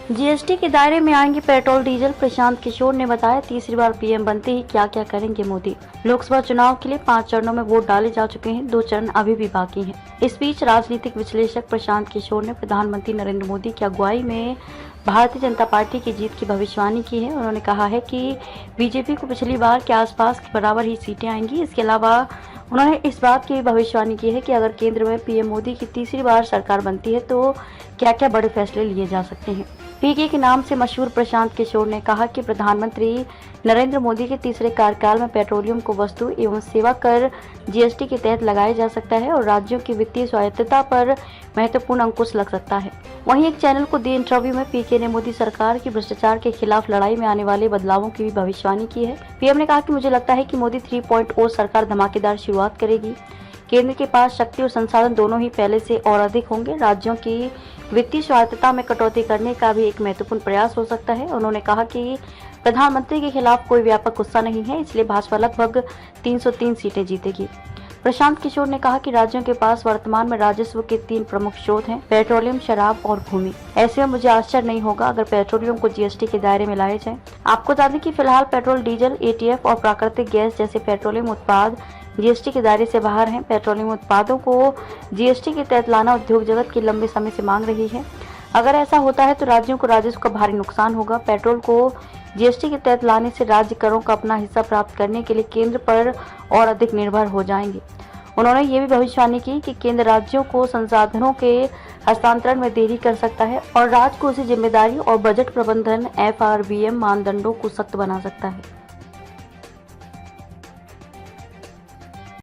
GST के दायरे में आएंगे पेट्रोल डीजल। प्रशांत किशोर ने बताया, तीसरी बार पीएम बनते ही क्या क्या करेंगे मोदी। लोकसभा चुनाव के लिए 5 चरणों में वोट डाले जा चुके हैं, 2 चरण अभी भी बाकी हैं। इस बीच राजनीतिक विश्लेषक प्रशांत किशोर ने प्रधानमंत्री नरेंद्र मोदी की अगुवाई में भारतीय जनता पार्टी की जीत की भविष्यवाणी की है। उन्होंने कहा है कि बीजेपी को पिछली बार के आसपास के बराबर ही सीटें आएंगी। इसके अलावा उन्होंने इस बात की भविष्यवाणी की है कि अगर केंद्र में पीएम मोदी की तीसरी बार सरकार बनती है तो क्या क्या बड़े फैसले लिए जा सकते हैं। पीके के नाम से मशहूर प्रशांत किशोर ने कहा कि प्रधानमंत्री नरेंद्र मोदी के तीसरे कार्यकाल में पेट्रोलियम को वस्तु एवं सेवा कर जीएसटी के तहत लगाया जा सकता है और राज्यों की वित्तीय स्वायत्तता पर महत्वपूर्ण अंकुश लग सकता है। वहीं एक चैनल को दिए इंटरव्यू में पीके ने मोदी सरकार की भ्रष्टाचार के खिलाफ लड़ाई में आने वाले बदलावों की भी भविष्यवाणी की है। पीएम ने कहा कि मुझे लगता है कि मोदी 3.0 सरकार धमाकेदार शुरुआत करेगी। केंद्र के पास शक्ति और संसाधन दोनों ही पहले से और अधिक होंगे। राज्यों की वित्तीय स्वायत्तता में कटौती करने का भी एक महत्वपूर्ण प्रयास हो सकता है। उन्होंने कहा कि प्रधानमंत्री के खिलाफ कोई व्यापक गुस्सा नहीं है, इसलिए भाजपा लगभग 303 सीटें जीतेगी। प्रशांत किशोर ने कहा कि राज्यों के पास वर्तमान में राजस्व के 3 प्रमुख स्रोत हैं, पेट्रोलियम, शराब और भूमि। ऐसे में मुझे आश्चर्य नहीं होगा अगर पेट्रोलियम को जीएसटी के दायरे में लाया जाए। आपको बता दें कि फिलहाल पेट्रोल, डीजल, एटीएफ और प्राकृतिक गैस जैसे पेट्रोलियम उत्पाद जीएसटी के दायरे से बाहर हैं। पेट्रोलियम उत्पादों को जीएसटी के तहत लाना उद्योग जगत की लंबे समय से मांग रही है। अगर ऐसा होता है तो राज्यों को राजस्व का भारी नुकसान होगा। पेट्रोल को जीएसटी के तहत लाने से राज्य करों का अपना हिस्सा प्राप्त करने के लिए केंद्र पर और अधिक निर्भर हो जाएंगे। उन्होंने ये भी भविष्यवाणी की कि केंद्र राज्यों को संसाधनों के हस्तांतरण में देरी कर सकता है और राज्य को उसी जिम्मेदारी और बजट प्रबंधन FRBM मानदंडों को सख्त बना सकता है।